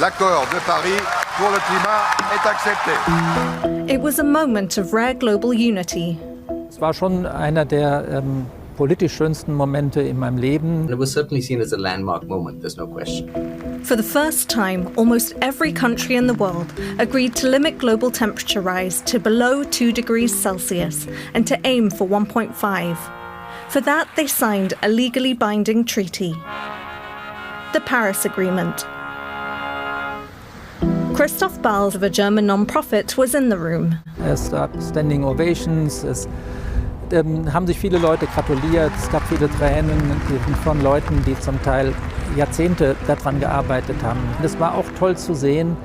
L'accord de Paris pour le climat est accepté. It was a moment of rare global unity. Es war schon einer der politisch schönsten Momente in meinem Leben. It was certainly seen as a landmark moment, there's no question. For the first time, almost every country in the world agreed to limit global temperature rise to below 2 degrees Celsius and to aim for 1.5. For that, they signed a legally binding treaty, the Paris Agreement. Christoph Balz of a German non-profit was in the room. Es gab Standing Ovations, es haben sich viele Leute gratuliert, es gab viele Tränen von Leuten, die zum Teil Jahrzehnte daran gearbeitet haben. Es war auch toll zu sehen,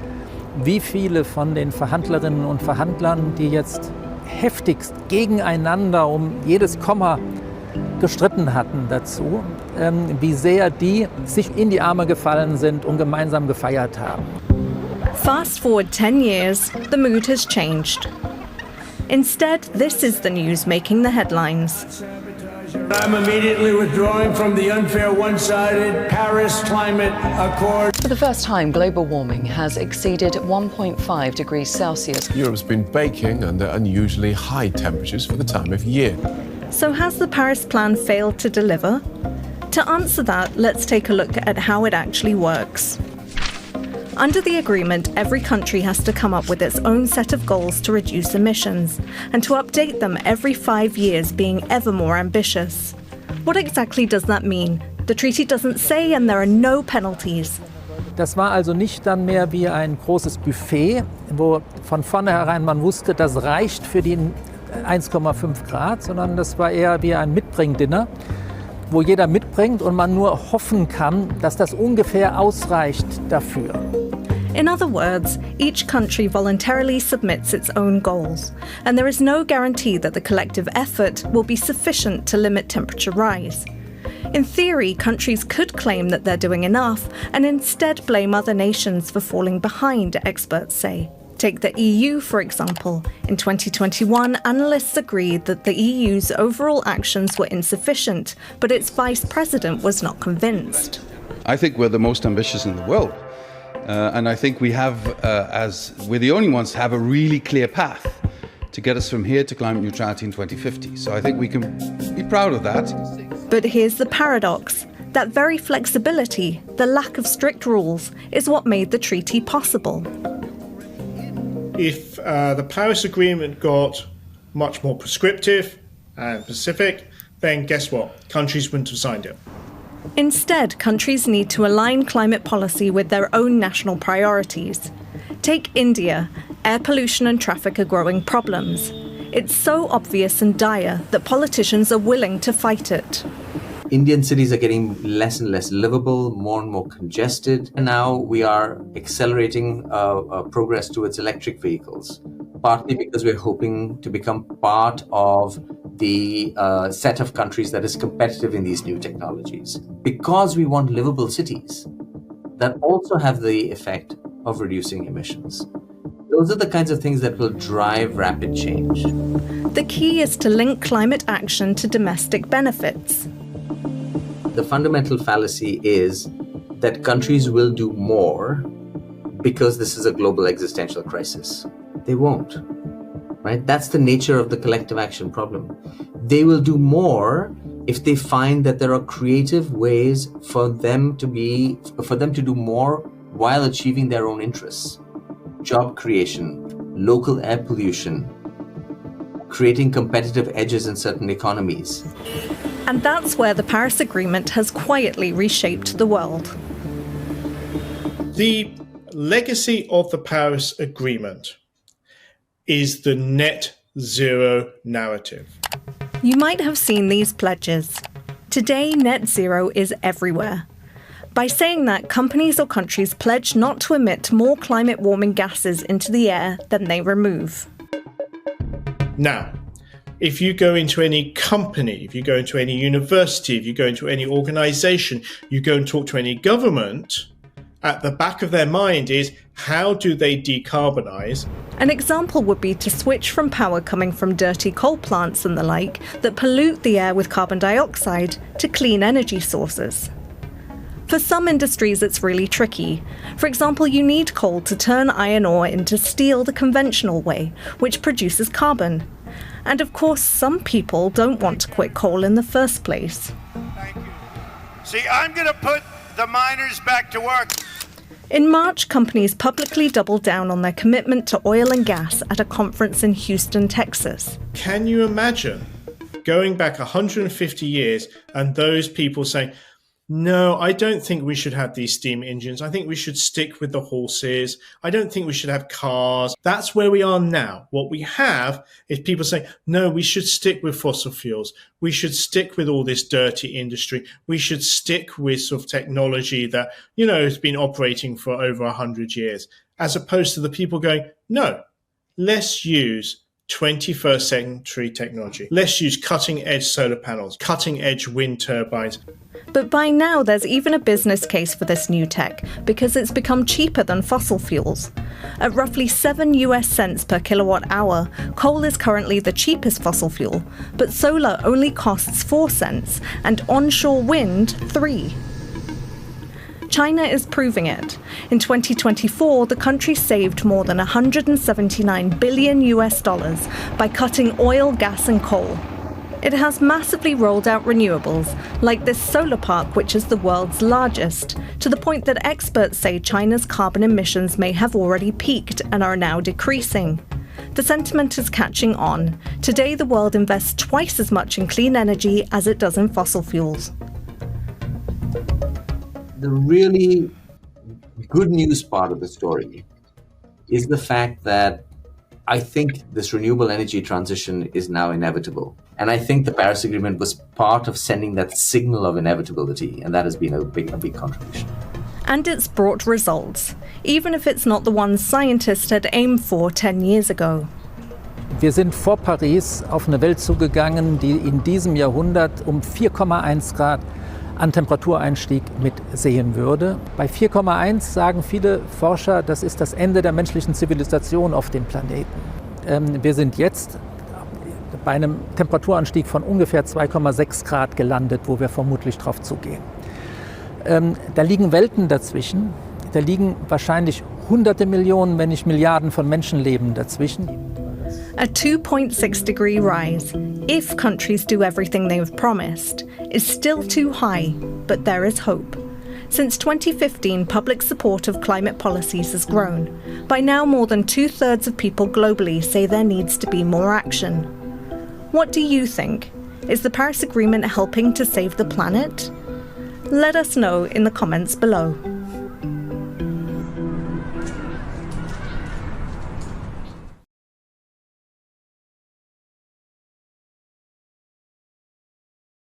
wie viele von den Verhandlerinnen und Verhandlern, die jetzt heftigst gegeneinander um jedes Komma gestritten hatten dazu, wie sehr die sich in die Arme gefallen sind und gemeinsam gefeiert haben. Fast forward 10 years, the mood has changed. Instead, this is the news making the headlines. I'm immediately withdrawing from the unfair one-sided Paris Climate Accord. For the first time, global warming has exceeded 1.5 degrees Celsius. Europe's been baking under unusually high temperatures for the time of year. So has the Paris Plan failed to deliver? To answer that, let's take a look at how it actually works. Under the agreement, every country has to come up with its own set of goals to reduce emissions, and to update them every 5 years, being ever more ambitious. What exactly does that mean? The treaty doesn't say, and there are no penalties. Das war also nicht dann mehr wie ein großes Buffet, wo von vornherein man wusste, das reicht für die 1,5 Grad, sondern das war eher wie ein Mitbringdinner, wo jeder mitbringt und man nur hoffen kann, dass das ungefähr ausreicht dafür. In other words, each country voluntarily submits its own goals, and there is no guarantee that the collective effort will be sufficient to limit temperature rise. In theory, countries could claim that they're doing enough and instead blame other nations for falling behind, experts say. Take the EU, for example. In 2021, analysts agreed that the EU's overall actions were insufficient, but its vice president was not convinced. I think we're the most ambitious in the world. And I think we have, we're the only ones to have a really clear path to get us from here to climate neutrality in 2050. So I think we can be proud of that. But here's the paradox. That very flexibility, the lack of strict rules, is what made the treaty possible. If the Paris Agreement got much more prescriptive and specific, then guess what? Countries wouldn't have signed it. Instead, countries need to align climate policy with their own national priorities. Take India. Air pollution and traffic are growing problems. It's so obvious and dire that politicians are willing to fight it. Indian cities are getting less and less livable, more and more congested. And now we are accelerating progress towards electric vehicles, partly because we're hoping to become part of the set of countries that is competitive in these new technologies. Because we want livable cities that also have the effect of reducing emissions. Those are the kinds of things that will drive rapid change. The key is to link climate action to domestic benefits. The fundamental fallacy is that countries will do more because this is a global existential crisis. They won't, right? That's the nature of the collective action problem. They will do more if they find that there are creative ways for them to do more while achieving their own interests. Job creation, local air pollution, creating competitive edges in certain economies. And that's where the Paris Agreement has quietly reshaped the world. The legacy of the Paris Agreement is the net zero narrative. You might have seen these pledges. Today, net zero is everywhere. By saying that, companies or countries pledge not to emit more climate-warming gases into the air than they remove. Now, if you go into any company, if you go into any university, if you go into any organization, you go and talk to any government, at the back of their mind is, how do they decarbonize? An example would be to switch from power coming from dirty coal plants and the like that pollute the air with carbon dioxide to clean energy sources. For some industries, it's really tricky. For example, you need coal to turn iron ore into steel the conventional way, which produces carbon. And of course, some people don't want to quit coal in the first place. Thank you. See, I'm going to put the miners back to work. In March, companies publicly doubled down on their commitment to oil and gas at a conference in Houston, Texas. Can you imagine going back 150 years and those people saying, no, I don't think we should have these steam engines. I think we should stick with the horses. I don't think we should have cars. That's where we are now. What we have is people saying, no, we should stick with fossil fuels. We should stick with all this dirty industry. We should stick with sort of technology that, has been operating for over 100 years, as opposed to the people going, no, let's use 21st century technology. Let's use cutting-edge solar panels, cutting-edge wind turbines. But by now, there's even a business case for this new tech because it's become cheaper than fossil fuels. At roughly 7 US cents per kilowatt hour, coal is currently the cheapest fossil fuel, but solar only costs 4 cents and onshore wind 3. China is proving it. In 2024, the country saved more than $179 billion by cutting oil, gas and coal. It has massively rolled out renewables, like this solar park, which is the world's largest, to the point that experts say China's carbon emissions may have already peaked and are now decreasing. The sentiment is catching on. Today, the world invests twice as much in clean energy as it does in fossil fuels. The really good news part of the story is the fact that I think this renewable energy transition is now inevitable. And I think the Paris Agreement was part of sending that signal of inevitability, and that has been a big contribution. And it's brought results, even if it's not the ones scientists had aimed for 10 years ago. Wir sind vor Paris auf eine Welt zugegangen, die in diesem Jahrhundert 4,1 Grad an Temperatureinstieg mitsehen würde. Bei 4,1 sagen viele Forscher, das ist das Ende der menschlichen Zivilisation auf dem Planeten. Wir sind jetzt bei einem Temperaturanstieg von ungefähr 2,6 Grad gelandet, wo wir vermutlich drauf zugehen. Da liegen Welten dazwischen, da liegen wahrscheinlich hunderte Millionen, wenn nicht Milliarden von Menschenleben dazwischen. A 2.6 degree rise, if countries do everything they've promised, is still too high, but there is hope. Since 2015, public support of climate policies has grown. By now, more than 2/3 of people globally say there needs to be more action. What do you think? Is the Paris Agreement helping to save the planet? Let us know in the comments below.